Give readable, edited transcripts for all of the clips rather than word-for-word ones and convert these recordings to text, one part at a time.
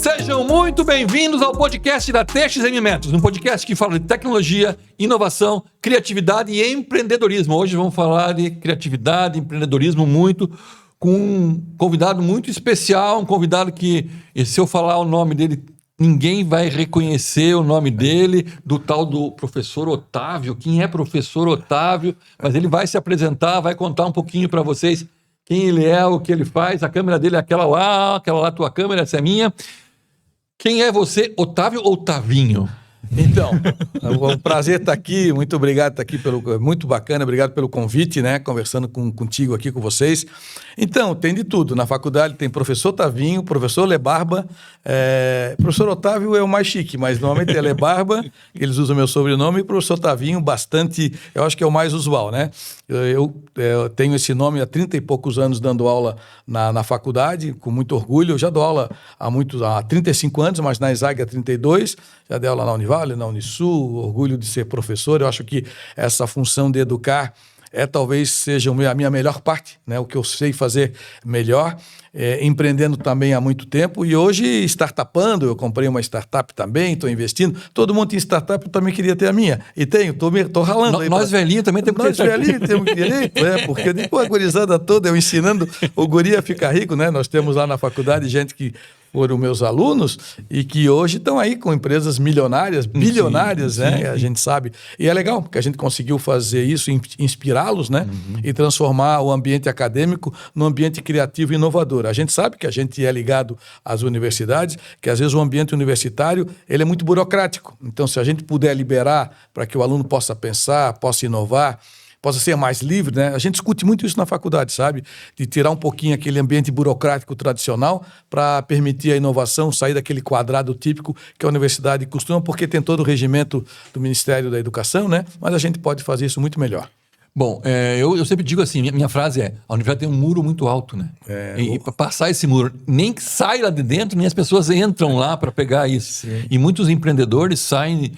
Sejam muito bem-vindos ao podcast da TXM Metros, um podcast que fala de tecnologia, inovação, criatividade e empreendedorismo. Hoje vamos falar de criatividade e empreendedorismo com um convidado muito especial, um convidado que, se eu falar o nome dele, ninguém vai reconhecer o nome dele, do tal do professor Otávio. Quem é professor Otávio? Mas ele vai se apresentar, vai contar um pouquinho para vocês quem ele é, o que ele faz. A câmera dele é aquela lá, tua câmera, essa é minha. Quem é você, Otávio ou Tavinho? Então, é um prazer estar aqui, muito obrigado por estar aqui, muito bacana, obrigado pelo convite, né, conversando contigo aqui, com vocês. Então, tem de tudo, na faculdade tem professor Tavinho, professor Lebarba, professor Otávio é o mais chique, mas normalmente é Lebarba, eles usam meu sobrenome, e professor Tavinho bastante, eu acho que é o mais usual, né? Eu tenho esse nome há 30 e poucos anos dando aula na faculdade, com muito orgulho. Eu já dou aula há 35 anos, mas na ESAG há 32, já dei aula na Univale, na Unisul, orgulho de ser professor. Eu acho que essa função de educar talvez seja a minha melhor parte, né? O que eu sei fazer melhor, empreendendo também há muito tempo e hoje startupando. Eu comprei uma startup também, estou investindo. Todo mundo tem startup, eu também queria ter a minha. E estou ralando. Nós velhinhos também temos que ter. Nós velhinhos temos direito, porque depois a gurizada toda, eu ensinando o guri a ficar rico, né? Nós temos lá na faculdade gente que foram meus alunos e que hoje estão aí com empresas milionárias, bilionárias, sim, né? Sim. A gente sabe. E é legal, porque a gente conseguiu fazer isso, inspirá-los, né? E transformar o ambiente acadêmico num ambiente criativo e inovador. A gente sabe que a gente é ligado às universidades, que às vezes o ambiente universitário ele é muito burocrático. Então, se a gente puder liberar para que o aluno possa pensar, possa inovar, possa ser mais livre, né? A gente discute muito isso na faculdade, sabe? De tirar um pouquinho aquele ambiente burocrático tradicional para permitir a inovação, sair daquele quadrado típico que a universidade costuma, porque tem todo o regimento do Ministério da Educação, né? Mas a gente pode fazer isso muito melhor. Bom, eu sempre digo assim, minha frase é: a universidade tem um muro muito alto, né? E para passar esse muro, nem que sai lá de dentro, nem as pessoas entram lá para pegar isso. Sim. E muitos empreendedores saem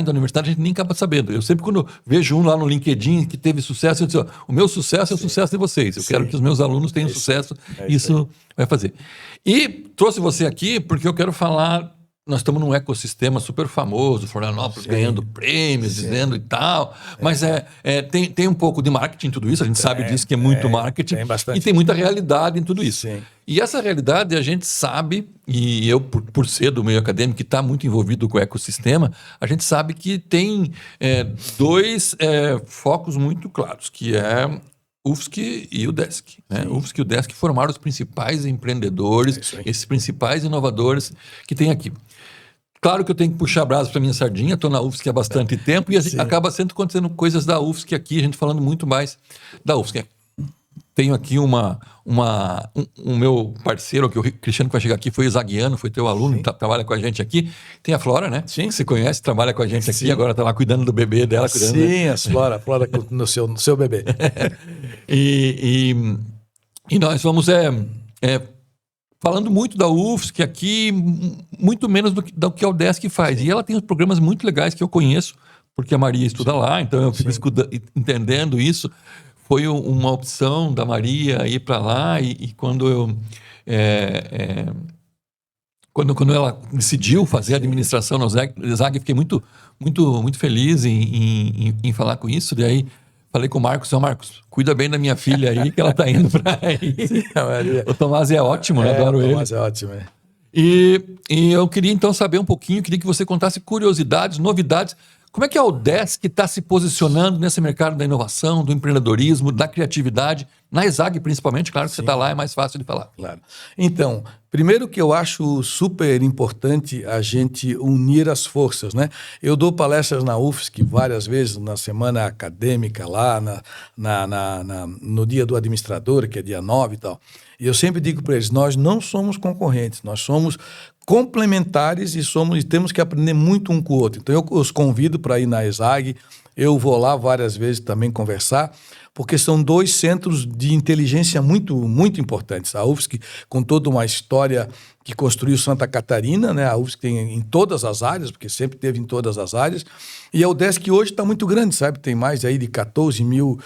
da universidade, a gente nem acaba sabendo. Eu sempre, quando vejo um lá no LinkedIn que teve sucesso, eu digo: o meu sucesso é o sucesso de vocês. Eu quero que os meus alunos tenham sucesso. Isso vai fazer. E trouxe você aqui porque eu quero falar. Nós estamos num ecossistema super famoso, Florianópolis ganhando prêmios, dizendo e tal, mas tem um pouco de marketing em tudo isso, a gente sabe disso, que é muito marketing, tem bastante. E tem muita realidade em tudo isso. Sim. E essa realidade a gente sabe, e eu, por ser do meio acadêmico, que está muito envolvido com o ecossistema, a gente sabe que tem dois focos muito claros, que é UFSC e o UDESC. Né? O UFSC e o UDESC formaram os principais empreendedores, esses principais inovadores que tem aqui. Claro que eu tenho que puxar brasa para minha sardinha, estou na UFSC há bastante tempo e acaba sempre acontecendo coisas da UFSC aqui, a gente falando muito mais da UFSC. Tenho aqui um meu parceiro, que o Cristiano, que vai chegar aqui, foi exaguiano, foi teu aluno, trabalha com a gente aqui. Tem a Flora, né? Sim. Que você conhece, trabalha com a gente aqui, agora está lá cuidando do bebê dela. Sim, a Flora no seu bebê. E nós vamos falando muito da UFSC aqui, muito menos do que a UDESC faz. Sim. E ela tem uns programas muito legais que eu conheço, porque a Maria estuda lá, então eu fico entendendo isso. Foi uma opção da Maria ir para lá e quando quando ela decidiu fazer administração na ESAG, fiquei muito, muito, muito feliz em falar com isso. Daí falei com o Marcos: Marcos, cuida bem da minha filha aí, que ela está indo para aí. Sim, o Tomás é ótimo, né? Adoro ele. O Tomás é ótimo, E eu queria então saber um pouquinho, queria que você contasse curiosidades, novidades. Como é que a UDESC está se posicionando nesse mercado da inovação, do empreendedorismo, da criatividade, na ESAG principalmente? Claro que você está lá, é mais fácil de falar. Claro. Então, primeiro que eu acho super importante a gente unir as forças, né? Eu dou palestras na UFSC várias vezes na semana acadêmica lá, no dia do administrador, que é dia 9 e tal. E eu sempre digo para eles: nós não somos concorrentes, nós somos complementares e temos que aprender muito um com o outro. Então eu os convido para ir na ESAG, eu vou lá várias vezes também conversar, porque são dois centros de inteligência muito, muito importantes. A UFSC, com toda uma história que construiu Santa Catarina, né? A UFSC tem em todas as áreas, porque sempre teve em todas as áreas, e a UDESC hoje está muito grande, sabe? Tem mais aí de 14 mil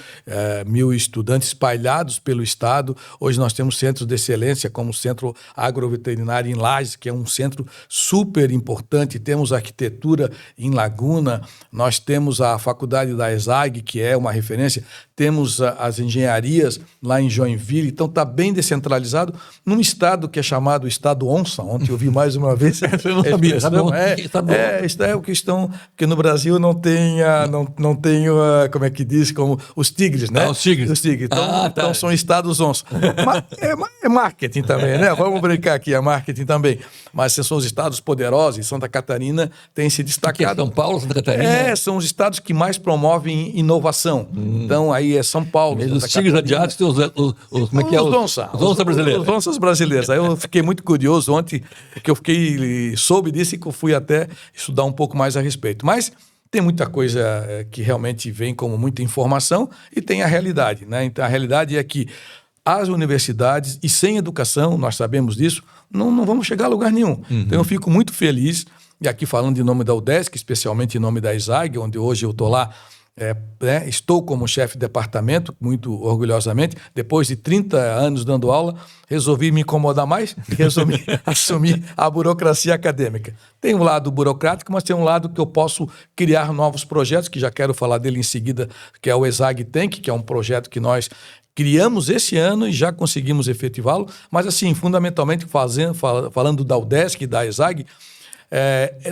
estudantes espalhados pelo estado. Hoje nós temos centros de excelência, como o Centro Agroveterinário em Lages, que é um centro super importante. Temos arquitetura em Laguna, nós temos a faculdade da ESAG, que é uma referência, temos as engenharias lá em Joinville, então está bem descentralizado num estado que é chamado Estado Onça. Ontem eu vi mais uma vez. Eu não sabia. Isso é o questão, porque no Brasil não tem, como é que diz, como os tigres, né? Os tigres. Então são estados onça. Mas é marketing também, né? Vamos brincar aqui, é marketing também. Mas são os estados poderosos, e Santa Catarina tem se destacado. São Paulo, Santa Catarina? São os estados que mais promovem inovação. Então aí é São Paulo. Os tigres adiados tem como é que é? Os onças brasileiros. Os onças brasileiros. Aí eu fiquei muito curioso ontem, porque eu soube disso e que eu fui até estudar um pouco mais a respeito. Mas tem muita coisa que realmente vem como muita informação e tem a realidade, né? Então a realidade é que as universidades, e sem educação, nós sabemos disso, não vamos chegar a lugar nenhum. Então eu fico muito feliz, e aqui falando em nome da UDESC, especialmente em nome da ESAG, onde hoje eu estou lá, estou como chefe de departamento, muito orgulhosamente. Depois de 30 anos dando aula, resolvi me incomodar mais e resolvi assumir a burocracia acadêmica. Tem um lado burocrático, mas tem um lado que eu posso criar novos projetos, que já quero falar dele em seguida, que é o ESAG Tank, que é um projeto que nós criamos esse ano e já conseguimos efetivá-lo. Mas assim, fundamentalmente falando da UDESC e da ESAG,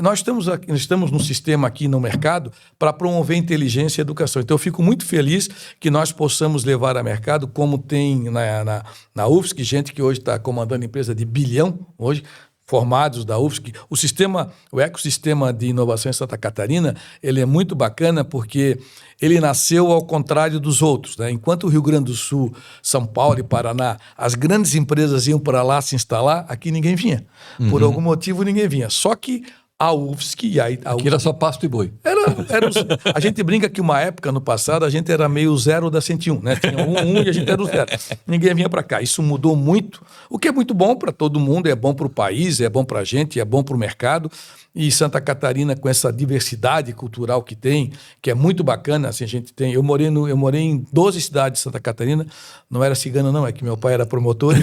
nós estamos num sistema aqui no mercado para promover inteligência e educação. Então, eu fico muito feliz que nós possamos levar a mercado, como tem na UFSC, gente que hoje está comandando empresa de bilhão, hoje, formados da UFSC. O ecossistema de inovação em Santa Catarina, ele é muito bacana porque ele nasceu ao contrário dos outros, né? Enquanto o Rio Grande do Sul, São Paulo e Paraná, as grandes empresas iam para lá se instalar, aqui ninguém vinha. Por algum motivo ninguém vinha. Só que a UFSC... Aqui era só pasto e boi. A gente brinca que uma época, no passado, a gente era meio 0 da 101, né? Tinha 1 e a gente era o 0. Ninguém vinha para cá. Isso mudou muito, o que é muito bom para todo mundo, é bom para o país, é bom para a gente, é bom para o mercado. E Santa Catarina, com essa diversidade cultural que tem, que é muito bacana, assim, a gente tem... Eu morei em 12 cidades de Santa Catarina, não era cigano não, é que meu pai era promotor e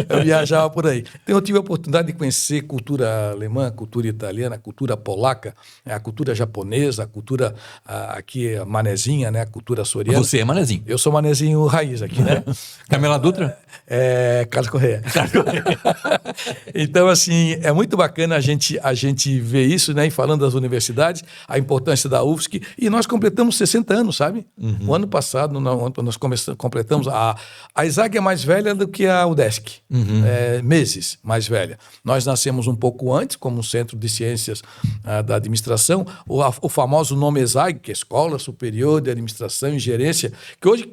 eu viajava por aí. Então eu tive a oportunidade de conhecer cultura alemã, cultura italiana, cultura polaca, a cultura japonesa, a cultura aqui manezinha, né, a cultura açoriana. Você é manezinho? Eu sou manezinho raiz aqui, né? Camila Dutra? Carlos Correia. Então, assim, é muito bacana a gente ver isso, né? E falando das universidades, a importância da UFSC. E nós completamos 60 anos, sabe? O ano passado, nós completamos... A ESAG é mais velha do que a UDESC. Meses mais velha. Nós nascemos um pouco antes, como um centro de ciências da administração. O famoso nome ESAG, que é Escola Superior de Administração e Gerência, que hoje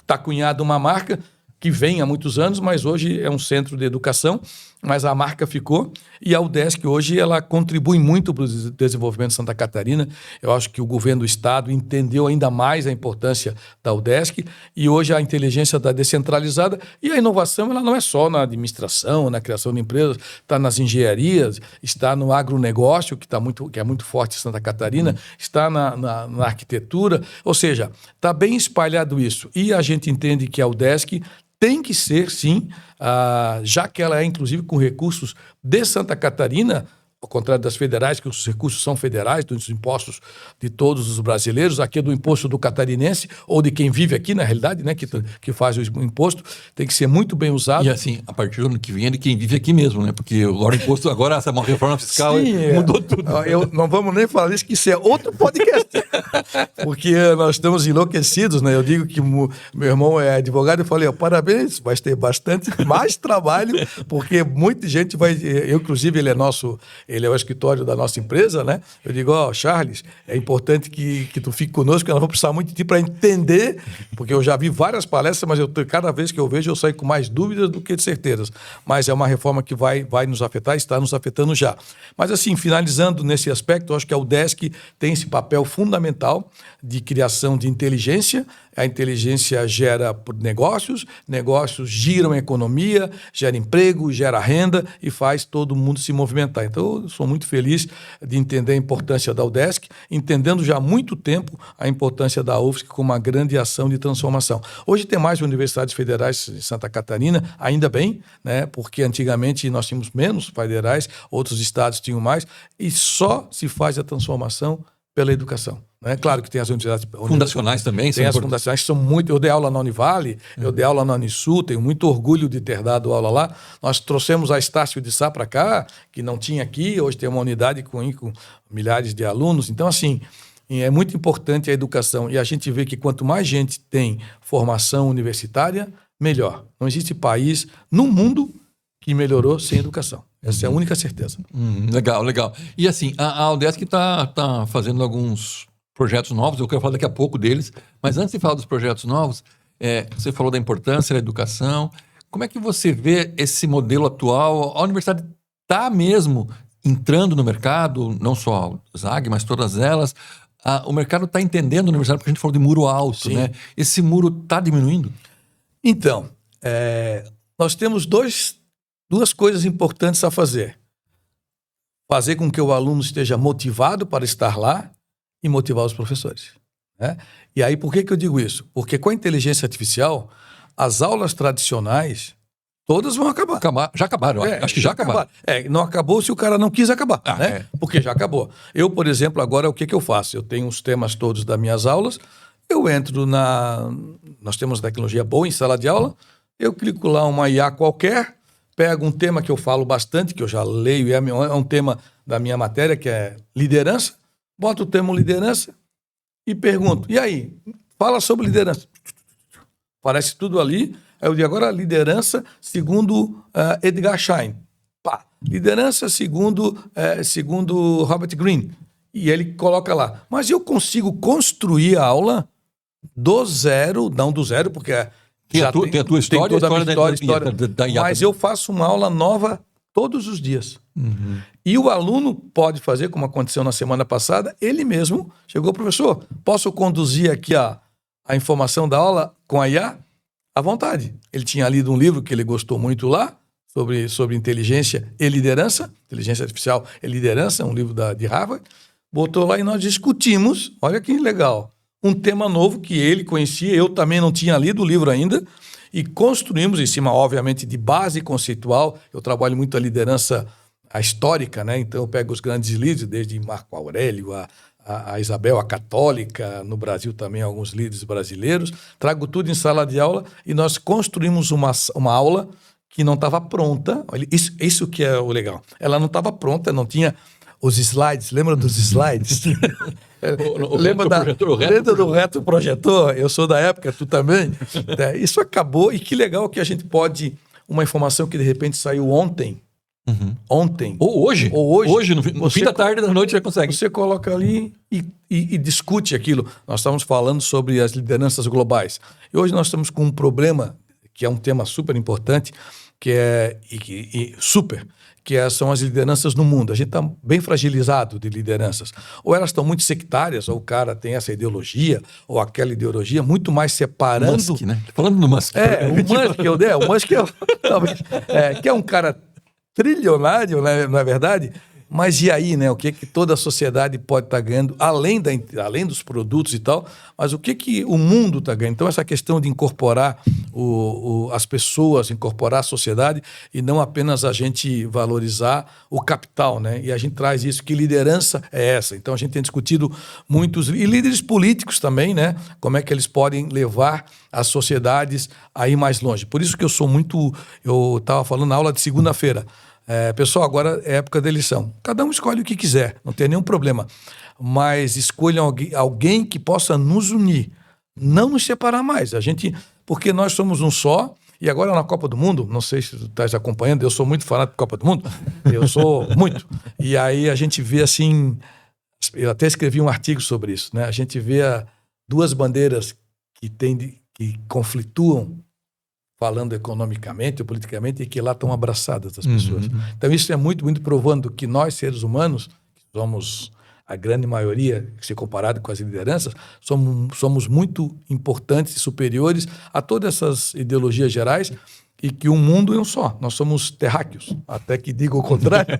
está cunhada uma marca que vem há muitos anos, mas hoje é um centro de educação, mas a marca ficou, e a UDESC hoje ela contribui muito para o desenvolvimento de Santa Catarina. Eu acho que o governo do estado entendeu ainda mais a importância da UDESC, e hoje a inteligência está descentralizada, e a inovação ela não é só na administração, na criação de empresas, está nas engenharias, está no agronegócio, que é muito forte em Santa Catarina, está na arquitetura, ou seja, está bem espalhado isso, e a gente entende que a UDESC tem que ser, sim, já que ela é, inclusive, com recursos de Santa Catarina, ao contrário das federais, que os recursos são federais, dos impostos de todos os brasileiros, aqui é do imposto do catarinense, ou de quem vive aqui, na realidade, né, que faz o imposto, tem que ser muito bem usado. E assim, a partir do ano que vem é de quem vive aqui mesmo, né? Porque agora o imposto, agora essa reforma fiscal mudou tudo. Não vamos nem falar isso, que isso é outro podcast. Porque nós estamos enlouquecidos, né? Eu digo que meu irmão é advogado, eu falei, parabéns, vai ter bastante mais trabalho, porque muita gente vai... Eu, inclusive, ele é nosso ele é o escritório da nossa empresa, né? Eu digo, Charles, é importante que tu fique conosco, porque nós vamos precisar muito de ti para entender, porque eu já vi várias palestras, mas cada vez que eu vejo, eu saio com mais dúvidas do que de certezas. Mas é uma reforma que vai nos afetar, está nos afetando já. Mas assim, finalizando nesse aspecto, eu acho que a UDESC tem esse papel fundamental de criação de inteligência. A inteligência gera negócios, negócios giram a economia, gera emprego, gera renda e faz todo mundo se movimentar. Então, eu sou muito feliz de entender a importância da UDESC, entendendo já há muito tempo a importância da UFSC como uma grande ação de transformação. Hoje tem mais universidades federais em Santa Catarina, ainda bem, né? Porque antigamente nós tínhamos menos federais, outros estados tinham mais, e só se faz a transformação pela educação. É claro que tem as universidades fundacionais também. Tem as fundacionais que são muito... Eu dei aula na Univale, eu dei aula na Unisul, tenho muito orgulho de ter dado aula lá. Nós trouxemos a Estácio de Sá para cá, que não tinha aqui, hoje tem uma unidade com milhares de alunos. Então, assim, é muito importante a educação. E a gente vê que quanto mais gente tem formação universitária, melhor. Não existe país no mundo que melhorou sem educação. Essa é a única certeza. Legal. E assim, a UDESC está fazendo alguns projetos novos, eu quero falar daqui a pouco deles, mas antes de falar dos projetos novos, você falou da importância da educação. Como é que você vê esse modelo atual? A universidade está mesmo entrando no mercado, não só a ZAG, mas todas elas. O mercado está entendendo a universidade, porque a gente falou de muro alto, Sim. né? Esse muro está diminuindo? Então, nós temos duas coisas importantes a fazer. Fazer com que o aluno esteja motivado para estar lá e motivar os professores, né? E aí, por que eu digo isso? Porque com a inteligência artificial, as aulas tradicionais, todas vão acabar. Já acabaram, acho que já acabaram. Não acabou se o cara não quis acabar, né? Porque já acabou. Eu, por exemplo, agora o que eu faço? Eu tenho os temas todos das minhas aulas, eu entro nós temos tecnologia boa em sala de aula, eu clico lá uma IA qualquer, pego um tema que eu falo bastante, que eu já leio, é um tema da minha matéria, que é liderança, boto o termo liderança e pergunto, e aí, fala sobre liderança. Parece tudo ali. Aí eu digo, agora liderança segundo Edgar Schein. Liderança segundo Robert Greene. E ele coloca lá. Mas eu consigo construir a aula do zero, não do zero, porque tem a tua história, tem toda a história da mas eu faço uma aula nova todos os dias. E o aluno pode fazer, como aconteceu na semana passada, ele mesmo chegou, professor, posso conduzir aqui a informação da aula com a IA? À vontade. Ele tinha lido um livro que ele gostou muito lá, sobre inteligência e liderança, inteligência artificial e liderança, um livro de Harvard, botou lá e nós discutimos, olha que legal, um tema novo que ele conhecia, eu também não tinha lido o livro ainda, e construímos em cima, obviamente, de base conceitual. Eu trabalho muito a liderança histórica, né? Então eu pego os grandes líderes, desde Marco Aurélio, a Isabel, a católica, no Brasil também alguns líderes brasileiros, trago tudo em sala de aula e nós construímos uma aula que não estava pronta. Isso que é o legal. Ela não estava pronta, não tinha os slides. Lembra dos slides? Lembra do retroprojetor? Eu sou da época, tu também. Isso acabou e que legal que a gente pode... Uma informação que de repente saiu ontem. Ontem. Ou hoje. Hoje, no fim da tarde, da noite, já consegue. Você coloca ali e discute aquilo. Nós estamos falando sobre as lideranças globais. E hoje nós estamos com um problema, que é um tema super importante, são as lideranças no mundo. A gente está bem fragilizado de lideranças. Ou elas estão muito sectárias, ou o cara tem essa ideologia, ou aquela ideologia, muito mais separando... Musk, né? Falando do Musk. O Musk que é um cara trilionário, né, não é verdade? Mas e aí, né? O que toda a sociedade pode estar ganhando, além dos produtos e tal, mas o que o mundo está ganhando? Então, essa questão de incorporar as pessoas, incorporar a sociedade e não apenas a gente valorizar o capital, né? E a gente traz isso, que liderança é essa? Então, a gente tem discutido muitos... E líderes políticos também, né? Como é que eles podem levar as sociedades a ir mais longe. Por isso que eu sou muito... Eu estava falando na aula de segunda-feira. Pessoal, agora é época da eleição. Cada um escolhe o que quiser, não tem nenhum problema. Mas escolham alguém que possa nos unir, não nos separar mais. Porque nós somos um só E agora na Copa do Mundo, não sei se tu estás acompanhando, eu sou muito fanático da Copa do Mundo, eu sou muito. E aí a gente vê assim, eu até escrevi um artigo sobre isso, né? A gente vê duas bandeiras que conflituam, falando economicamente ou politicamente, e que lá estão abraçadas as pessoas. Então isso é muito, muito provando que nós, seres humanos, que somos a grande maioria, se comparado com as lideranças, somos muito importantes e superiores a todas essas ideologias gerais, e que o mundo é um só. Nós somos terráqueos, até que diga o contrário.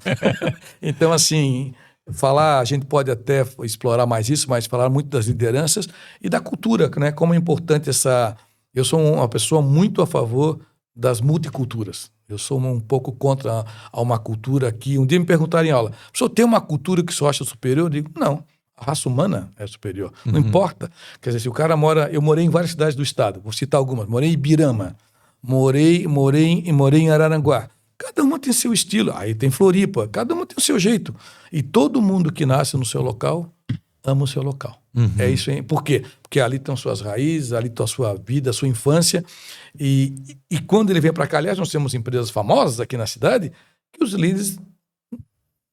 Então, assim, a gente pode até explorar mais isso, mas falar muito das lideranças e da cultura, né? Como é importante essa... Eu sou uma pessoa muito a favor das multiculturas. Eu sou um pouco contra uma cultura que... Um dia me perguntaram em aula, o senhor tem uma cultura que o senhor acha superior? Eu digo, não, a raça humana é superior. Não importa. Quer dizer, se o cara mora... Eu morei em várias cidades do estado, vou citar algumas. Morei em Ibirama, morei em Araranguá. Cada uma tem seu estilo. Aí tem Floripa, cada uma tem o seu jeito. E todo mundo que nasce no seu local ama o seu local. É isso aí. Por quê? Porque ali estão suas raízes, ali está a sua vida, a sua infância. E quando ele vem para cá, aliás, nós temos empresas famosas aqui na cidade, que os líderes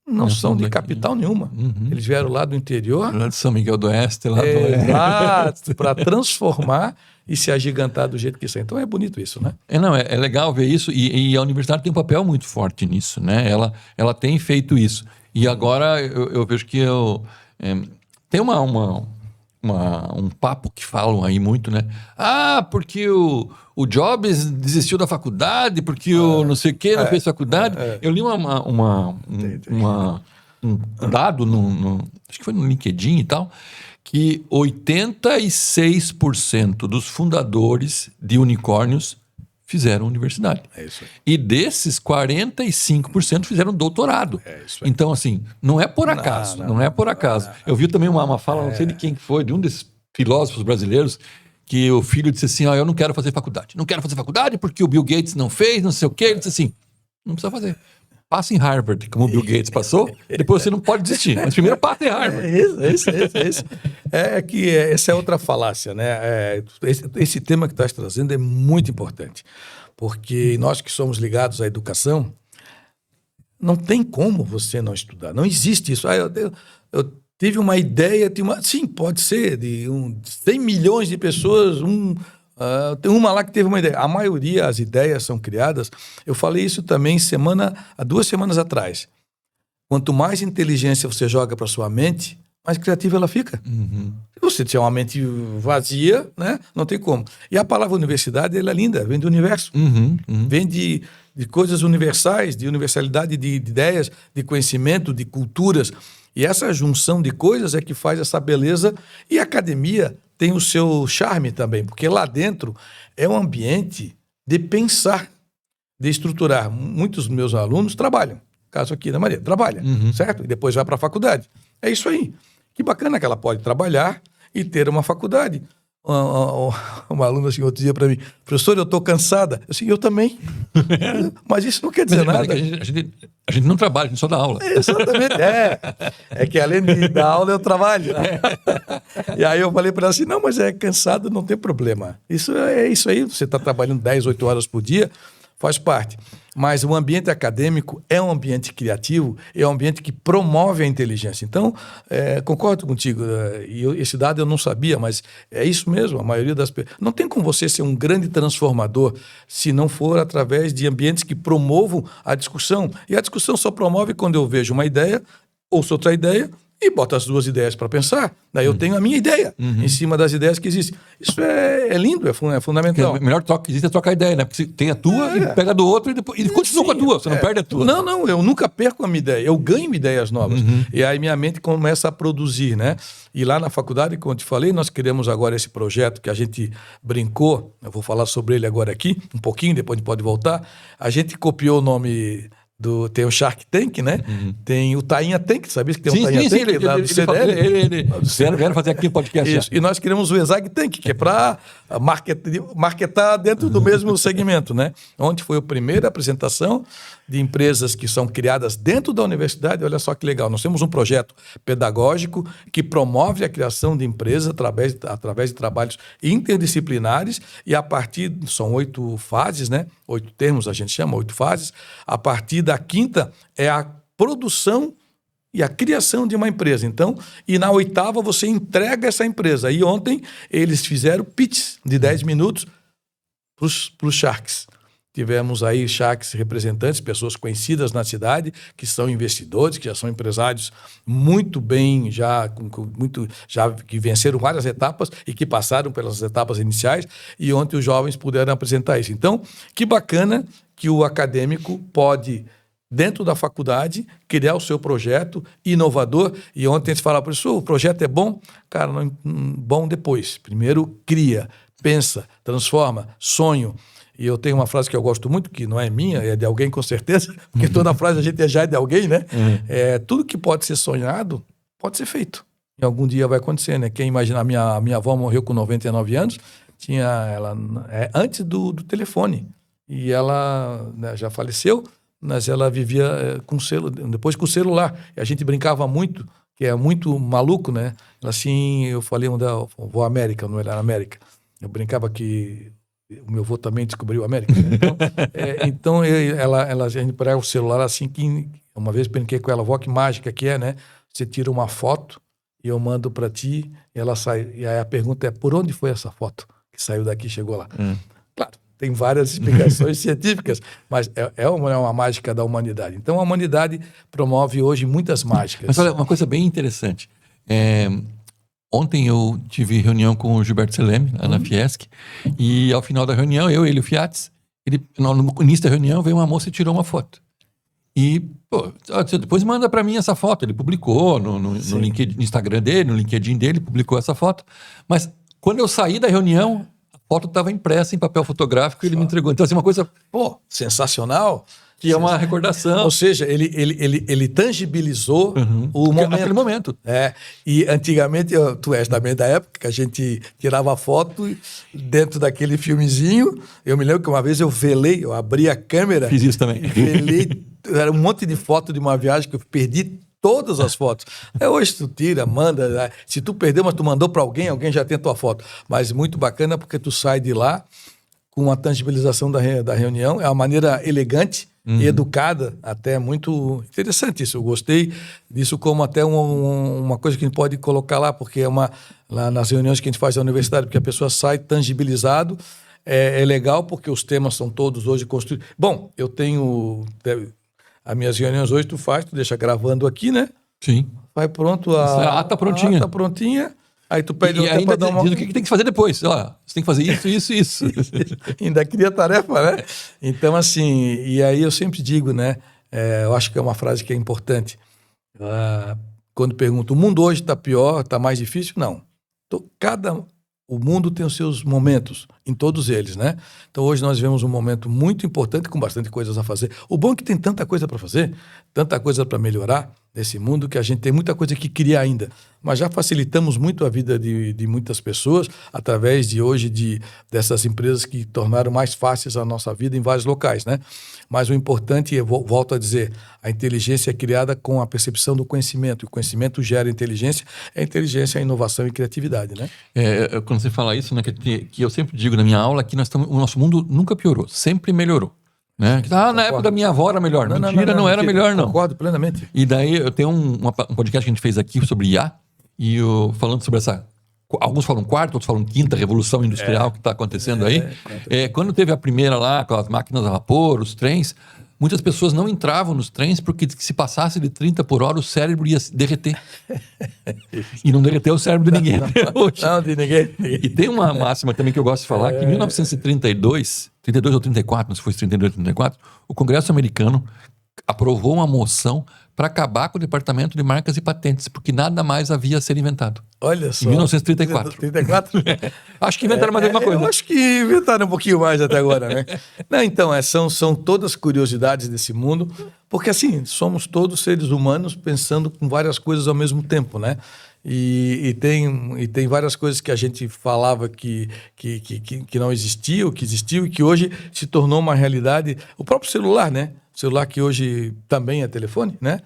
não são de capital nenhuma. Eles vieram lá do interior. Lá de São Miguel do Oeste, lá do Oeste. Exato, para transformar e se agigantar do jeito que são. Então é bonito isso, né? É legal ver isso, e a universidade tem um papel muito forte nisso, né? Ela tem feito isso. E agora eu vejo que tem um papo que falam aí muito, né? Porque o Jobs desistiu da faculdade, porque o não sei o que não fez faculdade. Eu li um dado, acho que foi no LinkedIn e tal, que 86% dos fundadores de unicórnios fizeram universidade. É isso aí. E desses, 45% fizeram doutorado. É isso aí. Então, assim, não é por acaso. Não é por acaso. Eu vi também uma fala, não sei de quem foi, de um desses filósofos brasileiros, que o filho disse assim, eu não quero fazer faculdade. Não quero fazer faculdade porque o Bill Gates não fez, não sei o quê. Ele disse assim, não precisa fazer. Passa em Harvard, como o Bill Gates passou, depois você não pode desistir. Mas primeiro passa em Harvard. É isso. Essa é outra falácia, né? Esse tema que tu estás trazendo é muito importante, porque nós que somos ligados à educação, não tem como você não estudar. Não existe isso. Eu tive uma ideia, sim, pode ser, de 100 milhões de pessoas, tem uma lá que teve uma ideia. A maioria, as ideias são criadas. Eu falei isso também há 2 semanas atrás. Quanto mais inteligência você joga para sua mente, mais criativa ela fica. Se você tiver uma mente vazia, né, não tem como. E a palavra universidade, ela é linda, vem do universo. Vem de coisas universais, de universalidade de ideias, de conhecimento, de culturas. E essa junção de coisas é que faz essa beleza. E a academia tem o seu charme também, porque lá dentro é um ambiente de pensar, de estruturar. Muitos meus alunos trabalham, caso aqui da Maria, trabalha, certo? E depois vai para a faculdade. É isso aí. Que bacana que ela pode trabalhar e ter uma faculdade. Uma aluna assim, outro dia para mim, professor, eu estou cansada. Eu assim, eu também. Mas isso não quer dizer nada. A gente não trabalha, a gente só dá aula. Exatamente. É que além de dar aula, eu trabalho. Né? E aí eu falei para ela assim, não, mas cansado, não tem problema. Isso é isso aí, você está trabalhando 10, 8 horas por dia, faz parte. Mas o ambiente acadêmico é um ambiente criativo, é um ambiente que promove a inteligência. Então, concordo contigo, e esse dado eu não sabia, mas é isso mesmo, a maioria das pessoas... Não tem como você ser um grande transformador se não for através de ambientes que promovam a discussão. E a discussão só promove quando eu vejo uma ideia, ouço outra ideia, e boto as 2 ideias para pensar. Daí eu tenho a minha ideia em cima das ideias que existem. Isso é lindo, é fundamental. Porque a melhor troca que existe é trocar ideia, né? Porque você tem a tua e pega do outro e continua com a tua, você não perde a tua. Não, eu nunca perco a minha ideia, eu ganho ideias novas. E aí minha mente começa a produzir, né? E lá na faculdade, como eu te falei, nós criamos agora esse projeto que a gente brincou, eu vou falar sobre ele agora aqui, um pouquinho, depois a gente pode voltar. A gente copiou o nome tem o Shark Tank, né? Tem o Tainha Tank, sabia que tem um Tainha Tank lá do CDL? Vieram fazer aqui um podcast. Isso. E nós criamos o Exag Tank, que é para marketar dentro do mesmo segmento, né? Onde foi a primeira apresentação de empresas que são criadas dentro da universidade. Olha só que legal, nós temos um projeto pedagógico que promove a criação de empresas através de trabalhos interdisciplinares e a partir, são 8 fases, né? 8 termos a gente chama, 8 fases. A partir da 5ª é a produção e a criação de uma empresa. Então, e na 8ª você entrega essa empresa. E ontem eles fizeram pitches de 10 minutos para os Sharks. Tivemos aí Sharks representantes, pessoas conhecidas na cidade, que são investidores, que já são empresários muito bem, já que venceram várias etapas e que passaram pelas etapas iniciais, e ontem os jovens puderam apresentar isso. Então, que bacana que o acadêmico pode, dentro da faculdade, criar o seu projeto inovador. E ontem a gente falava, professor, o projeto é bom? Cara, não, bom depois. Primeiro cria, pensa, transforma, sonho. E eu tenho uma frase que eu gosto muito, que não é minha, é de alguém com certeza, porque toda frase a gente já é de alguém, né? Tudo que pode ser sonhado, pode ser feito. E algum dia vai acontecer, né? Quem imagina, a minha avó morreu com 99 anos, antes do telefone. E ela, né, já faleceu, mas ela vivia depois com o celular. E a gente brincava muito, que é muito maluco, né? Assim, eu falei vou à América, não era América. Eu brincava que o meu avô também descobriu a América. Né? Então, a gente pega o celular assim, que uma vez brinquei com ela, vó, que mágica que é, né? Você tira uma foto e eu mando para ti, e ela sai. E aí a pergunta é, por onde foi essa foto que saiu daqui e chegou lá? Claro, tem várias explicações científicas, mas é uma mágica da humanidade. Então, a humanidade promove hoje muitas mágicas. Mas olha, uma coisa bem interessante. Ontem eu tive reunião com o Gilberto Seleme, lá na Fiesc, e ao final da reunião, ele e o Fiates, no início da reunião, veio uma moça e tirou uma foto. E, depois manda para mim essa foto. Ele publicou no Instagram dele, no LinkedIn dele, publicou essa foto. Mas quando eu saí da reunião, a foto estava impressa em papel fotográfico e ele me entregou. Então, assim, uma coisa... sensacional. Que é uma recordação. Ou seja, ele tangibilizou o momento. Aquele momento. E antigamente, tu és também da época que a gente tirava foto dentro daquele filmezinho. Eu me lembro que uma vez eu abri a câmera. Fiz isso também. Velei, era um monte de foto de uma viagem que eu perdi todas as fotos. Hoje tu tira, manda. Se tu perdeu, mas tu mandou para alguém já tem a tua foto. Mas muito bacana porque tu sai de lá com a tangibilização da reunião. É uma maneira elegante e educada, até muito interessante isso. Eu gostei disso como até uma coisa que a gente pode colocar lá, porque lá nas reuniões que a gente faz na universidade, porque a pessoa sai tangibilizado, é legal porque os temas são todos hoje construídos. Bom, eu tenho... As minhas reuniões hoje tu deixa gravando aqui, né? Sim. Vai pronto, a ata prontinha. A ata prontinha. Aí tu pede e ainda diz o que tem que fazer depois. Você tem que fazer isso. Ainda cria tarefa, né? Então, assim, e aí eu sempre digo, né? Eu acho que é uma frase que é importante. Quando pergunto, o mundo hoje está pior, está mais difícil? Não. O mundo tem os seus momentos, em todos eles, né? Então, hoje nós vivemos um momento muito importante, com bastante coisas a fazer. O bom é que tem tanta coisa para fazer, tanta coisa para melhorar nesse mundo, que a gente tem muita coisa que criar ainda. Mas já facilitamos muito a vida de muitas pessoas, através dessas empresas que tornaram mais fáceis a nossa vida em vários locais, né? Mas o importante, eu volto a dizer, a inteligência é criada com a percepção do conhecimento. E o conhecimento gera inteligência, a inteligência é inovação e criatividade, né? Quando você fala isso, né, que eu sempre digo na minha aula, que o nosso mundo nunca piorou, sempre melhorou. Né? Na época da minha avó era melhor. Mentira, não era melhor, não. Concordo plenamente. E daí eu tenho um podcast que a gente fez aqui sobre IA, e falando sobre alguns falam quarta, outros falam quinta revolução industrial que está acontecendo aí. Quando teve a primeira lá, com as máquinas a vapor, os trens, muitas pessoas não entravam nos trens porque se passasse de 30 por hora o cérebro ia se derreter. E não derreteu o cérebro de ninguém. Não, de ninguém. E tem uma máxima também que eu gosto de falar, que em 1932 ou 34, não sei se foi 32 ou 34, o Congresso americano aprovou uma moção para acabar com o Departamento de Marcas e Patentes, porque nada mais havia a ser inventado. Olha só. Em 1934. 34? Acho que inventaram mais alguma coisa. Eu acho que inventaram um pouquinho mais até agora, né? Não, então, são todas curiosidades desse mundo, porque assim, somos todos seres humanos pensando com várias coisas ao mesmo tempo, né? E tem várias coisas que a gente falava que não existiam, que existiu e que hoje se tornou uma realidade. O próprio celular, né? O celular que hoje também é telefone, né?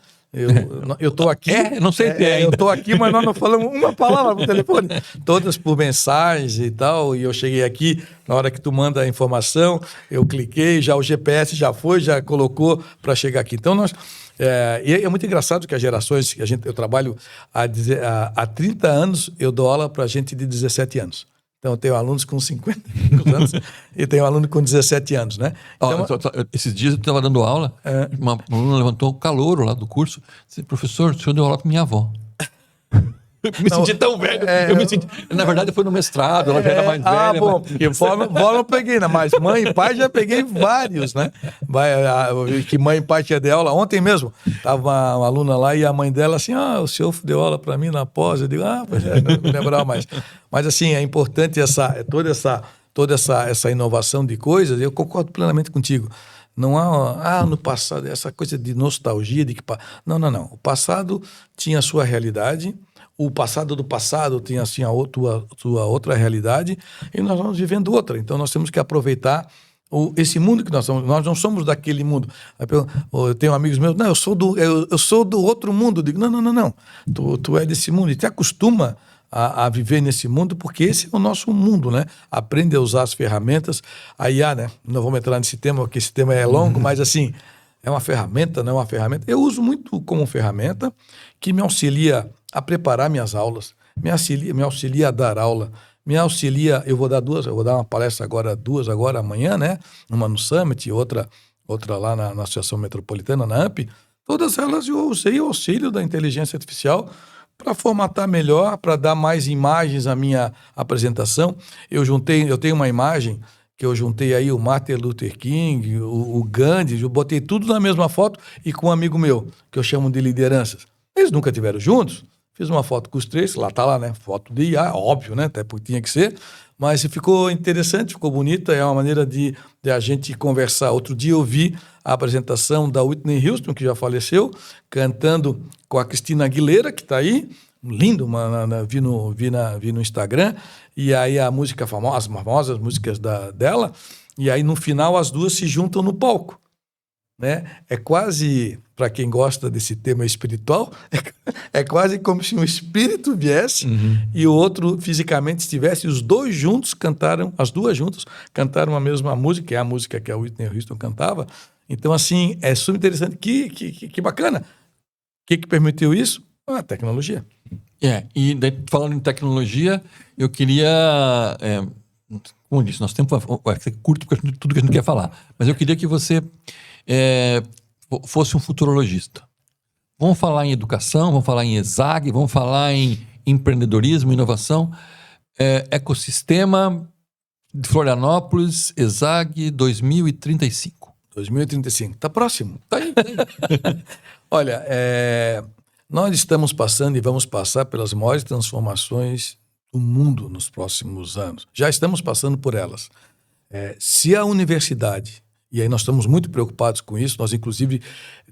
Eu tô aqui. Não sei ter ainda. Eu tô aqui, mas nós não falamos uma palavra por telefone. Todas por mensagem e tal. E eu cheguei aqui, na hora que tu manda a informação, eu cliquei, já o GPS já colocou para chegar aqui. Então, e é muito engraçado que as gerações que eu trabalho há 30 anos, eu dou aula para gente de 17 anos. Então, eu tenho alunos com 50 anos e tenho aluno com 17 anos, né? Então, esses dias eu estava dando aula, uma aluna levantou o calouro lá do curso, disse, professor, o senhor deu aula para minha avó. Me senti tão velho. Na verdade, foi no mestrado, ela já era mais velha. Bom, porque vó não peguei, né? Mas mãe e pai já peguei vários, né? Que mãe e pai tinha de aula. Ontem mesmo, tava uma aluna lá e a mãe dela assim, o senhor deu aula para mim na pós. Eu digo, pois não me lembrava mais. Mas assim, é importante toda essa inovação de coisas, eu concordo plenamente contigo. Não há, no passado, essa coisa de nostalgia, de que... Não. O passado tinha a sua realidade, o passado do passado tinha assim, a sua outra realidade, e nós vamos vivendo outra. Então, nós temos que aproveitar esse mundo que nós somos. Nós não somos daquele mundo. Eu tenho amigos meus, não, eu sou do outro mundo. Eu digo, não. Tu é desse mundo. E te acostuma a viver nesse mundo, porque esse é o nosso mundo, né? Aprende a usar as ferramentas. A IA, né? Não vamos entrar nesse tema, porque esse tema é longo, mas assim, é uma ferramenta, não é uma ferramenta. Eu uso muito como ferramenta que me auxilia a preparar minhas aulas, me auxilia a dar aula, me auxilia, eu vou dar uma palestra duas agora amanhã, né? Uma no Summit e outra lá na Associação Metropolitana, na AMP. Todas elas eu usei o auxílio da inteligência artificial para formatar melhor, para dar mais imagens à minha apresentação. Eu tenho uma imagem que eu juntei aí o Martin Luther King, o Gandhi, eu botei tudo na mesma foto e com um amigo meu, que eu chamo de lideranças. Eles nunca tiveram juntos. Fiz uma foto com os três, tá lá, né? Foto de IA, óbvio, né? Até porque tinha que ser. Mas ficou interessante, ficou bonita, é uma maneira de a gente conversar. Outro dia eu vi a apresentação da Whitney Houston, que já faleceu, cantando com a Cristina Aguilera, que está aí, lindo, vi no Instagram, e aí a música famosa, as famosas músicas dela, e aí no final as duas se juntam no palco. Né? É quase, para quem gosta desse tema espiritual, é quase como se um espírito viesse e o outro fisicamente estivesse, e os dois juntos as duas juntas cantaram a mesma música, que é a música que a Whitney Houston cantava. Então, assim, é super interessante. Que bacana. O que permitiu isso? A tecnologia. E daí, falando em tecnologia, eu queria... como eu disse, nosso tempo vai ser curto porque tudo que a gente quer falar. Mas eu queria que você fosse um futurologista. Vamos falar em educação, vamos falar em ESAG, vamos falar em empreendedorismo, inovação. Ecossistema de Florianópolis, ESAG 2035. 2035. Está próximo. Está aí. Olha, nós estamos passando e vamos passar pelas maiores transformações do mundo nos próximos anos. Já estamos passando por elas. Se a universidade, e aí nós estamos muito preocupados com isso, nós inclusive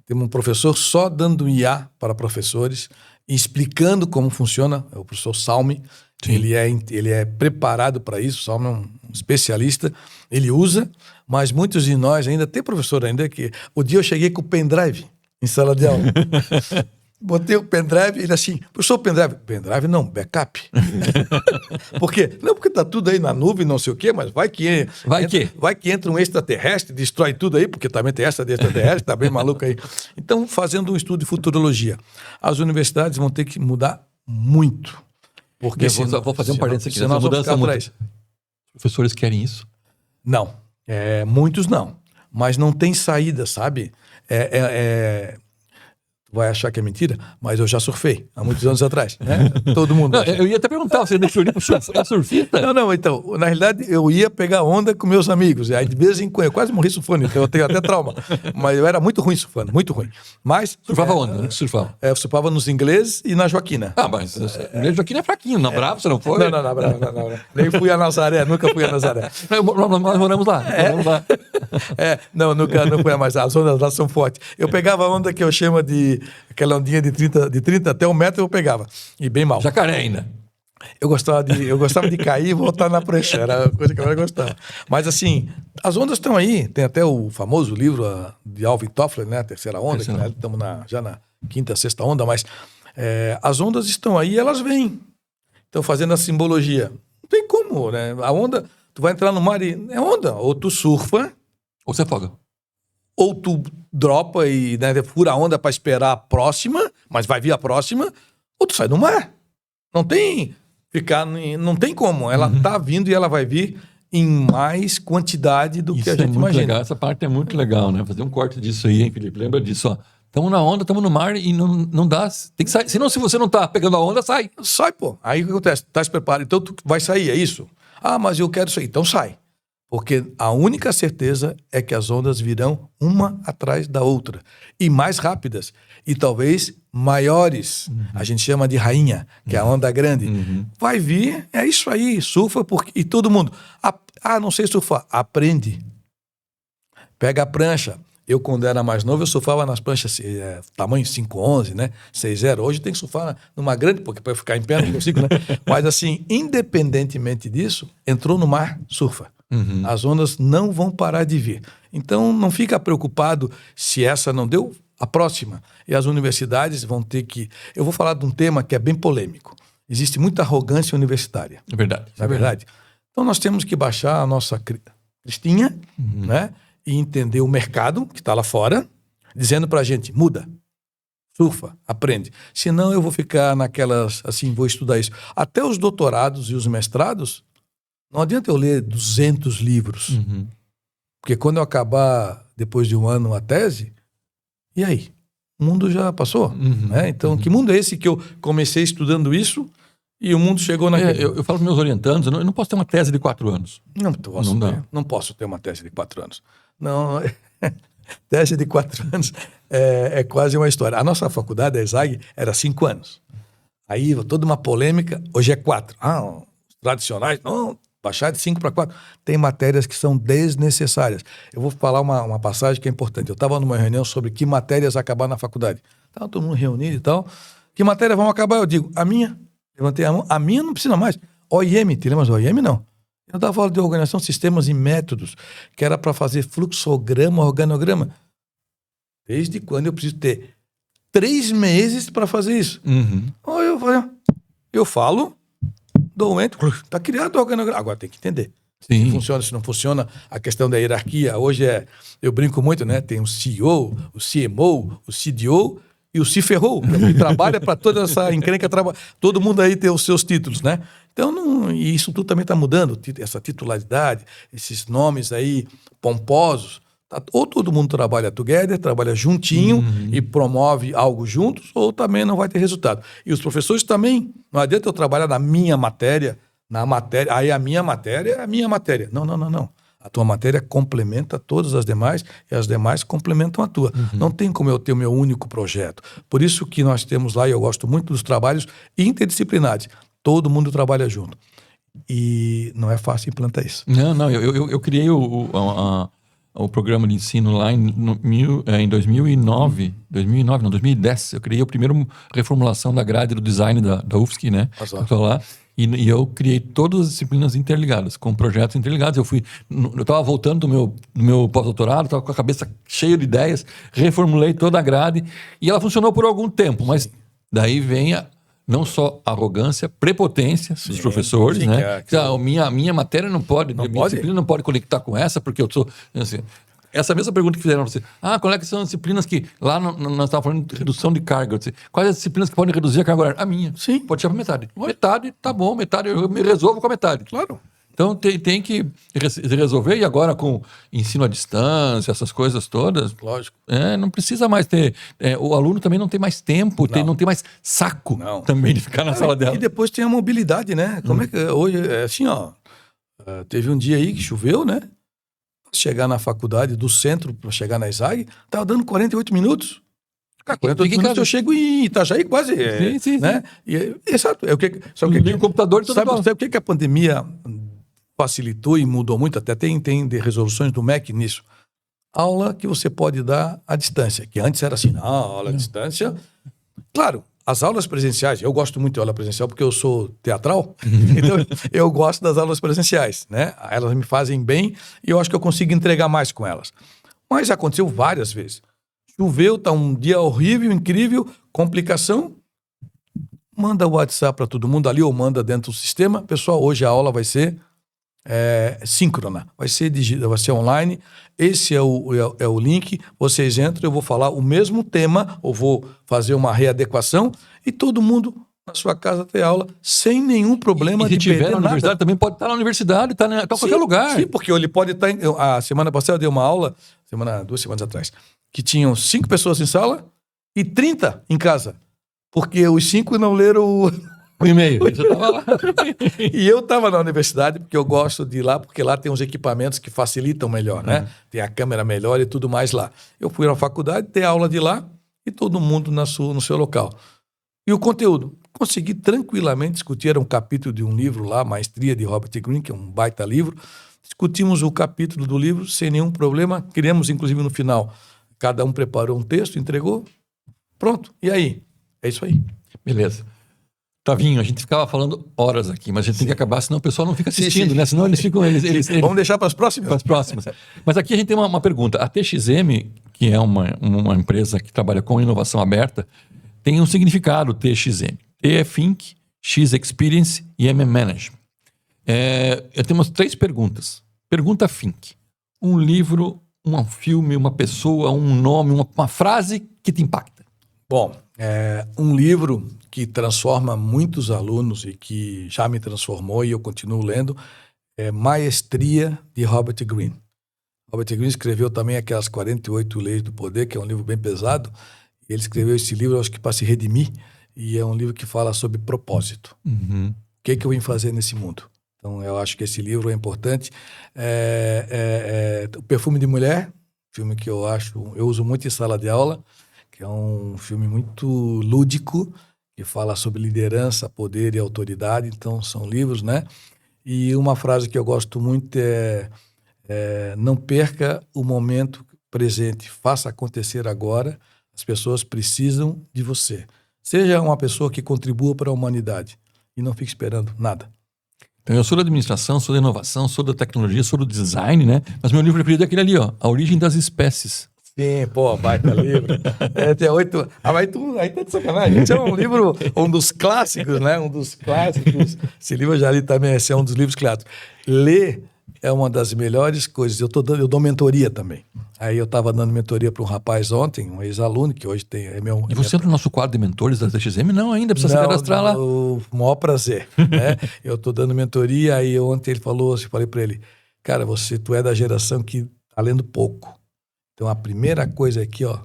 temos um professor só dando IA para professores, explicando como funciona, é o professor Salmi. Ele é preparado para isso, o Salmi é um especialista, ele usa, mas muitos de nós ainda, tem professor ainda que... O dia eu cheguei com o pendrive em sala de aula. Botei o pendrive, ele assim, professor, pendrive. Pendrive não, backup. Por quê? Não, porque tá tudo aí na nuvem, não sei o quê, mas vai que entra um extraterrestre, destrói tudo aí, porque também tem essa de extraterrestre, tá bem maluco aí. Então, fazendo um estudo de futurologia, as universidades vão ter que mudar muito. Porque vou fazer um parênteses aqui. Nessa mudança os professores querem isso? Não. Muitos não. Mas não tem saída, sabe? vai achar que é mentira, mas eu já surfei há muitos anos atrás, né? Todo mundo. Não, eu ia até perguntar, você deixou ir para surfista? Não, então, na realidade, eu ia pegar onda com meus amigos, e aí de vez em quando, eu quase morri surfando, então eu tenho até trauma, mas eu era muito ruim surfando, muito ruim. Mas... Surfava onde? Onde surfava? Eu surfava nos ingleses e na Joaquina. Mas o Joaquina é fraquinho, na Brava você não foi? Não, não. Nem fui a Nazaré, nunca fui a Nazaré. Nós moramos lá. Não, nunca não foi a mais. As ondas lá são fortes. Eu pegava a onda que eu chamo de aquela ondinha de 30 até 1 metro, eu pegava. E bem mal. Jacaré ainda. Eu gostava de cair e voltar na prancha. Era a coisa que eu mais gostava. Mas assim, as ondas estão aí. Tem até o famoso livro de Alvin Toffler, né? A Terceira Onda, que estamos já na 5ª, 6ª onda, mas as ondas estão aí e elas vêm. Estão fazendo a simbologia. Não tem como, né? A onda, tu vai entrar no mar e é onda. Ou tu surfa. Ou você afoga. Ou tu dropa e, né, fura a onda para esperar a próxima, mas vai vir a próxima, ou tu sai do mar. Não tem como. Ela tá vindo e ela vai vir em mais quantidade do que a gente imagina. Legal. Essa parte é muito legal, né? Fazer um corte disso aí, hein, Felipe? Lembra disso, ó. Estamos na onda, estamos no mar e não dá. Tem que sair. Senão, se você não tá pegando a onda, sai. Sai, pô. Aí o que acontece? Tá se preparado. Então tu vai sair, é isso? Ah, mas eu quero sair. Então sai. Porque a única certeza é que as ondas virão uma atrás da outra. E mais rápidas. E talvez maiores. A gente chama de rainha, que é a onda grande. Vai vir, é isso aí. Surfa e todo mundo. Não sei surfar. Aprende. Pega a prancha. Eu, quando era mais novo, eu surfava nas pranchas tamanho 5'11", né? 6'0". Hoje tem que surfar numa grande, porque para ficar em pé não consigo, né? Mas assim, independentemente disso, entrou no mar, surfa. As ondas não vão parar de vir. Então, não fica preocupado se essa não deu, a próxima. E as universidades vão ter que... Eu vou falar de um tema que é bem polêmico. Existe muita arrogância universitária. É verdade. Não é verdade? Então, nós temos que baixar a nossa cristinha, né? E entender o mercado que está lá fora, dizendo para a gente, muda, surfa, aprende. Senão eu vou ficar naquelas, assim, vou estudar isso. Até os doutorados e os mestrados, não adianta eu ler 200 livros. Porque quando eu acabar, depois de 1 ano, a tese, e aí? O mundo já passou. Né? Então, que mundo é esse que eu comecei estudando isso e o mundo chegou naquele... Eu falo para meus orientandos, eu não posso ter uma tese de 4 anos. Não posso ter uma tese de 4 anos. Não, tese de 4 anos é quase uma história. A nossa faculdade, a ESAG, era 5 anos. Aí, toda uma polêmica, hoje é 4. Os tradicionais, não, baixar de 5 para 4. Tem matérias que são desnecessárias. Eu vou falar uma passagem que é importante. Eu estava numa reunião sobre que matérias acabar na faculdade. Estava todo mundo reunido e tal. Que matérias vão acabar? Eu digo, a minha. Levantei a mão. A minha não precisa mais. OIM, te lembras do OIM? Não. Eu dava aula de organização, sistemas e métodos, que era para fazer fluxograma, organograma. Desde quando eu preciso ter 3 meses para fazer isso? Eu falo, dou um enter, está criado o organograma. Agora tem que entender. Sim. Se funciona, se não funciona, a questão da hierarquia. Hoje eu brinco muito, né? Tem o CEO, o CMO, o CDO e o CIFERROU, que trabalha para toda essa encrenca. Todo mundo aí tem os seus títulos, né? Então, e isso tudo também está mudando, essa titularidade, esses nomes aí pomposos. Ou todo mundo trabalha together, trabalha juntinho e promove algo juntos, ou também não vai ter resultado. E os professores também, não adianta eu trabalhar na minha matéria, aí a minha matéria é a minha matéria. Não. A tua matéria complementa todas as demais e as demais complementam a tua. Não tem como eu ter o meu único projeto. Por isso que nós temos lá, e eu gosto muito dos trabalhos interdisciplinares. Todo mundo trabalha junto. E não é fácil implantar isso. Não, eu criei o programa de ensino lá em 2009. 2010. Eu criei a primeira reformulação da grade do design da UFSC, né? Estou lá. E eu criei todas as disciplinas interligadas, com projetos interligados. Eu estava voltando do meu pós-doutorado, estava com a cabeça cheia de ideias, reformulei toda a grade e ela funcionou por algum tempo, mas daí vem não só arrogância, prepotência dos professores, né? A minha matéria não pode, disciplina não pode conectar com essa, porque eu sou... Assim, essa mesma pergunta que fizeram para você. Qual são as disciplinas que... Lá nós estávamos falando de redução de carga. Quais as disciplinas que podem reduzir a carga horária? A minha. Sim. Pode tirar para metade. Metade, tá bom. Metade, eu me resolvo com a metade. Claro. Então tem que resolver, e agora com ensino à distância, essas coisas todas. Lógico. Não precisa mais ter. O aluno também não tem mais tempo, não tem mais saco também de ficar na sala dela. E depois tem a mobilidade, né? Como é que hoje é assim, ó. Teve um dia aí que choveu, né? Chegar na faculdade do centro para chegar na ESAG, tava dando 48 minutos. 48 minutos eu chego em Itajaí quase. Sim. Né? Exato. O computador sabe o que a pandemia facilitou e mudou muito? Até tem resoluções do MEC nisso. Aula que você pode dar à distância, que antes era assim, aula à distância. Claro, as aulas presenciais, eu gosto muito de aula presencial porque eu sou teatral, então eu gosto das aulas presenciais, né? Elas me fazem bem e eu acho que eu consigo entregar mais com elas. Mas aconteceu várias vezes. Choveu, tá um dia horrível, incrível, complicação. Manda o WhatsApp para todo mundo ali ou manda dentro do sistema. Pessoal, hoje a aula vai ser síncrona, vai ser online. Esse é o link. Vocês entram, eu vou falar o mesmo tema, ou vou fazer uma readequação e todo mundo na sua casa ter aula sem nenhum problema. E se tiver na universidade, também pode estar na universidade, estar em qualquer lugar. Sim, porque ele pode estar. A semana passada eu dei uma aula, 2 semanas atrás, que tinham 5 pessoas em sala e 30 em casa. Porque os 5 não leram o e-mail. Você estava lá. E eu estava na universidade, porque eu gosto de ir lá, porque lá tem uns equipamentos que facilitam melhor, né? Tem a câmera melhor e tudo mais lá. Eu fui na faculdade, dei aula de lá e todo mundo no seu local. E o conteúdo? Consegui tranquilamente discutir, era um capítulo de um livro lá, Maestria, de Robert Greene, que é um baita livro. Discutimos o capítulo do livro sem nenhum problema. Criamos, inclusive, no final. Cada um preparou um texto, entregou. Pronto. E aí? É isso aí. Beleza. Tavinho, a gente ficava falando horas aqui, mas a gente tem que acabar, senão o pessoal não fica assistindo, né? Senão eles ficam... Vamos deixar para as próximas? Para as próximas. Mas aqui a gente tem uma pergunta. A TXM, que é uma empresa que trabalha com inovação aberta, tem um significado, TXM. T é Think, X Experience e M é Management. Temos 3 perguntas. Pergunta Think. Um livro, um filme, uma pessoa, um nome, uma frase que te impacta. Bom, um livro que transforma muitos alunos e que já me transformou e eu continuo lendo é Maestria, de Robert Greene. Robert Greene escreveu também aquelas 48 Leis do Poder, que é um livro bem pesado. Ele escreveu esse livro, acho que para se redimir, e é um livro que fala sobre propósito. Uhum. O que eu vim fazer nesse mundo? Então, eu acho que esse livro é importante. O Perfume de Mulher, filme que eu uso muito em sala de aula, que é um filme muito lúdico, que fala sobre liderança, poder e autoridade. Então, são livros, né? E uma frase que eu gosto muito é não perca o momento presente, faça acontecer agora. As pessoas precisam de você. Seja uma pessoa que contribua para a humanidade e não fique esperando nada. Então, eu sou da administração, sou da inovação, sou da tecnologia, sou do design, né? Mas meu livro preferido é aquele ali, ó, A Origem das Espécies. Sim, baita livro. Tem 8... aí tá de sacanagem. Esse é um livro, um dos clássicos, né? Um dos clássicos. Esse livro eu já li também, esse é um dos livros clássicos. Ler é uma das melhores coisas. Eu dou mentoria também. Aí eu estava dando mentoria para um rapaz ontem, um ex-aluno, que hoje é meu... E você entra no nosso quadro de mentores da TXM? Não, ainda precisa se cadastrar lá. O maior prazer. Né? Eu estou dando mentoria, aí ontem ele falou, eu falei para ele, cara, tu é da geração que está lendo pouco. Então, a primeira coisa aqui, ó,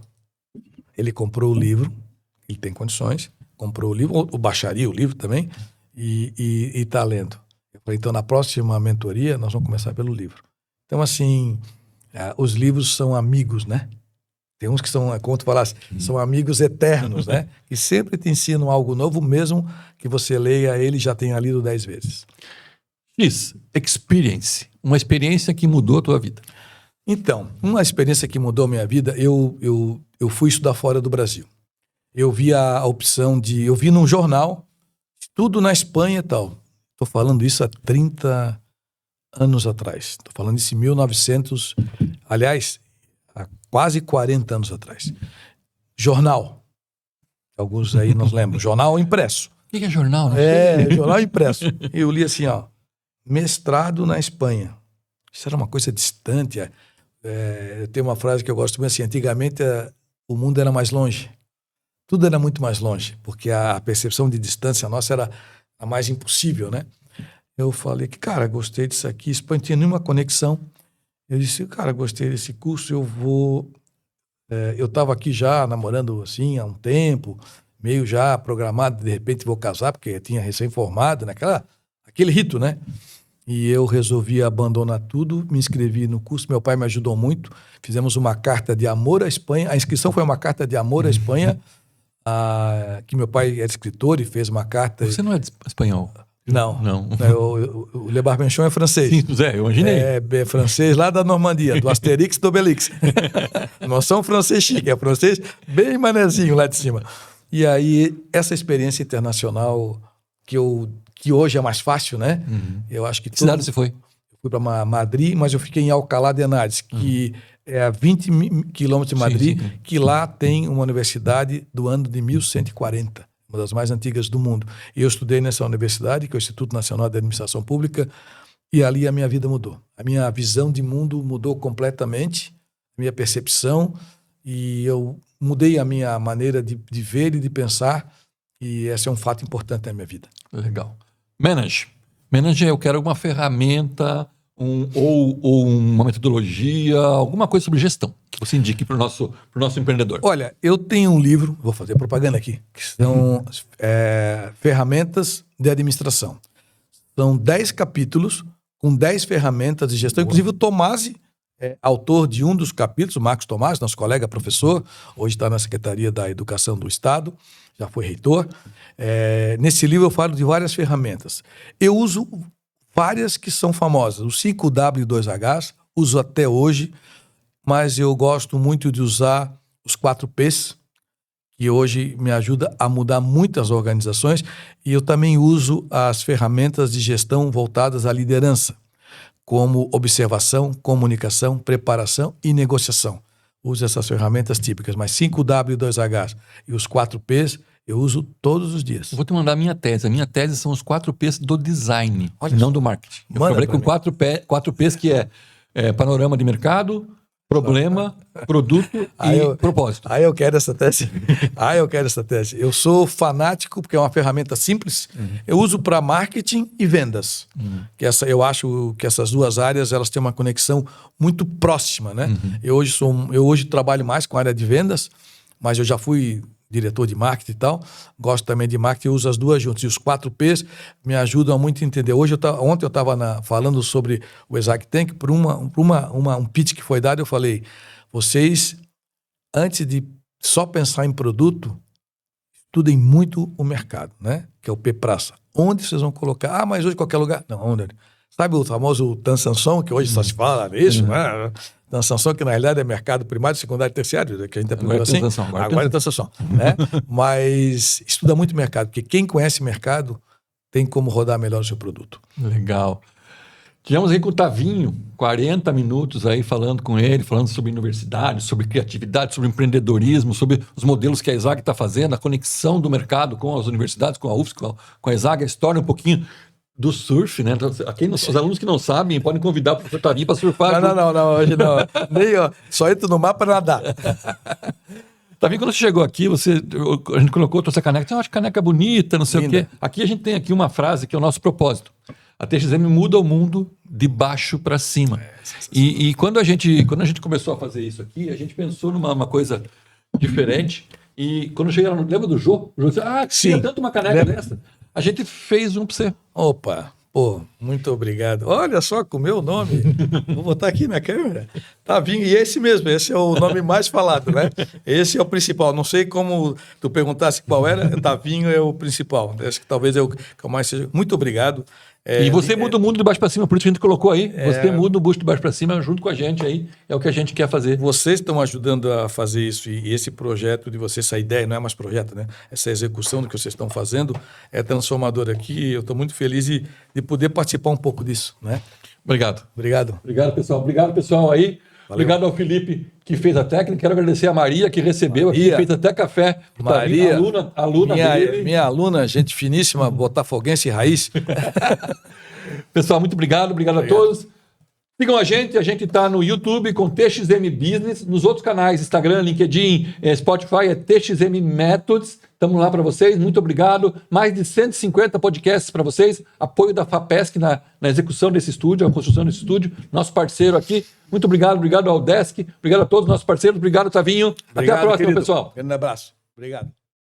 ele comprou o livro, ele tem condições, comprou o livro, ou baixaria o livro também, e está lendo. Eu falei, então, na próxima mentoria, nós vamos começar pelo livro. Então, assim, os livros são amigos, né? Tem uns que são, como tu falasse, são amigos eternos, né? Que sempre te ensinam algo novo, mesmo que você leia ele e já tenha lido 10 vezes. X, experience. Uma experiência que mudou a tua vida. Então, uma experiência que mudou a minha vida, eu fui estudar fora do Brasil. Eu vi a opção eu vi num jornal, estudo na Espanha e tal. Estou falando isso há 30 anos atrás. Estou falando isso em 1900, aliás, há quase 40 anos atrás. Jornal. Alguns aí não lembram. Jornal impresso. O que é jornal? Jornal impresso. Eu li assim, ó, mestrado na Espanha. Isso era uma coisa distante. Eu tenho uma frase que eu gosto muito assim, antigamente o mundo era mais longe. Tudo era muito mais longe, porque a percepção de distância nossa era a mais impossível, né? Eu falei que, cara, gostei disso aqui. Isso não tinha nenhuma conexão. Eu disse, cara, gostei desse curso, eu vou... eu estava aqui já namorando assim há um tempo, meio já programado, de repente vou casar, porque tinha recém-formado, aquele rito, né? E eu resolvi abandonar tudo, me inscrevi no curso, meu pai me ajudou muito, fizemos uma carta de amor à Espanha, a inscrição foi uma carta de amor à Espanha, que meu pai era escritor e fez uma carta... Você não é espanhol? Não. O Le Barbenchon é francês. Sim, Zé, eu imaginei. É francês lá da Normandia, do Asterix e do Obelix. Não são francês chique, é francês bem manezinho lá de cima. E aí, essa experiência internacional que hoje é mais fácil, né? Eu acho que... Que cidade você foi? Eu fui para Madrid, mas eu fiquei em Alcalá de Henares, que é a 20 quilômetros de Madrid, sim. Que lá tem uma universidade do ano de 1140. Uma das mais antigas do mundo. E eu estudei nessa universidade, que é o Instituto Nacional de Administração Pública, e ali a minha vida mudou. A minha visão de mundo mudou completamente, a minha percepção, e eu mudei a minha maneira de ver e de pensar, e esse é um fato importante na minha vida. Legal. Manage, eu quero uma ferramenta, ou uma metodologia, alguma coisa sobre gestão que você indique para o nosso empreendedor. Olha, eu tenho um livro, vou fazer propaganda aqui, que são ferramentas de administração. São 10 capítulos com 10 ferramentas de gestão. Inclusive o Tomasi é autor de um dos capítulos, o Marcos Tomasi, nosso colega professor, hoje está na Secretaria da Educação do Estado, já foi reitor. Nesse livro eu falo de várias ferramentas. Eu uso várias que são famosas. O 5W2H, uso até hoje, mas eu gosto muito de usar os 4Ps, que hoje me ajuda a mudar muitas organizações, e eu também uso as ferramentas de gestão voltadas à liderança, como observação, comunicação, preparação e negociação. Uso essas ferramentas típicas, mas 5W2H e os 4Ps eu uso todos os dias. Eu vou te mandar a minha tese. A minha tese são os 4Ps do design, não do marketing. Eu trabalhei com 4Ps, que é panorama de mercado, problema, produto e propósito. Eu quero essa tese. Eu sou fanático, porque é uma ferramenta simples. Eu uso para marketing e vendas. Eu acho que essas duas áreas elas têm uma conexão muito próxima, né? Eu hoje trabalho mais com a área de vendas, mas eu já fui diretor de marketing e tal, gosto também de marketing, eu uso as duas juntas. E os 4Ps me ajudam muito a entender. Ontem eu estava falando sobre o Exact Tank, por um pitch que foi dado, eu falei, vocês, antes de só pensar em produto, estudem muito o mercado, né? Que é o P Praça. Onde vocês vão colocar? Mas hoje qualquer lugar? Não, onde? Sabe o famoso Tansanson, que hoje só se fala nisso, né? Tansanson, que na realidade é mercado primário, secundário e terciário, que a gente apelidou assim. Agora é Tansanson, né? Mas estuda muito mercado, porque quem conhece mercado tem como rodar melhor o seu produto. Legal. Tivemos aí com o Tavinho, 40 minutos aí falando com ele, falando sobre universidade, sobre criatividade, sobre empreendedorismo, sobre os modelos que a ESAG está fazendo, a conexão do mercado com as universidades, com a UFSC, com a ESAG, a história um pouquinho do surf, né? Os alunos que não sabem podem convidar o professor Tavinho para surfar. Não, hoje não. Só entro no mar para nadar. Tavinho, quando você chegou aqui, a gente colocou a sua caneca, eu acho que caneca bonita, não sei Linda. O quê. Aqui a gente tem aqui uma frase que é o nosso propósito. A TXM muda o mundo de baixo para cima. E quando a gente começou a fazer isso aqui, a gente pensou numa coisa diferente. E quando cheguei lá, lembra do Jô? O Jô disse, tinha tanto uma caneca dessa. A gente fez um para você. Opa, muito obrigado. Olha só com o meu nome. Vou botar aqui na câmera. Tavinho, e esse mesmo, esse é o nome mais falado, né? Esse é o principal. Não sei como tu perguntasse qual era, Tavinho é o principal. Acho que talvez eu mais seja. Muito obrigado. E você muda o mundo de baixo para cima, por isso que a gente colocou aí. Você muda o busto de baixo para cima junto com a gente aí. É o que a gente quer fazer. Vocês estão ajudando a fazer isso. E esse projeto de vocês, essa ideia, não é mais projeto, né? Essa execução do que vocês estão fazendo é transformadora aqui. Eu estou muito feliz de poder participar um pouco disso, né? Obrigado. Obrigado, pessoal. Obrigado, pessoal aí. Valeu. Obrigado ao Felipe, que fez a técnica. Quero agradecer a Maria, que recebeu aqui, fez até café. Maria, aluna dele. Minha aluna, gente finíssima, botafoguense raiz. Pessoal, muito obrigado a todos. Sigam a gente está no YouTube com TXM Business, nos outros canais, Instagram, LinkedIn, Spotify, é TXM Methods. Estamos lá para vocês, muito obrigado. Mais de 150 podcasts para vocês, apoio da FAPESC na execução desse estúdio, a construção desse estúdio, nosso parceiro aqui. Muito obrigado ao Desk, obrigado a todos os nossos parceiros, obrigado, Tavinho. Obrigado, até a próxima, querido. pessoal. Grande abraço. Obrigado.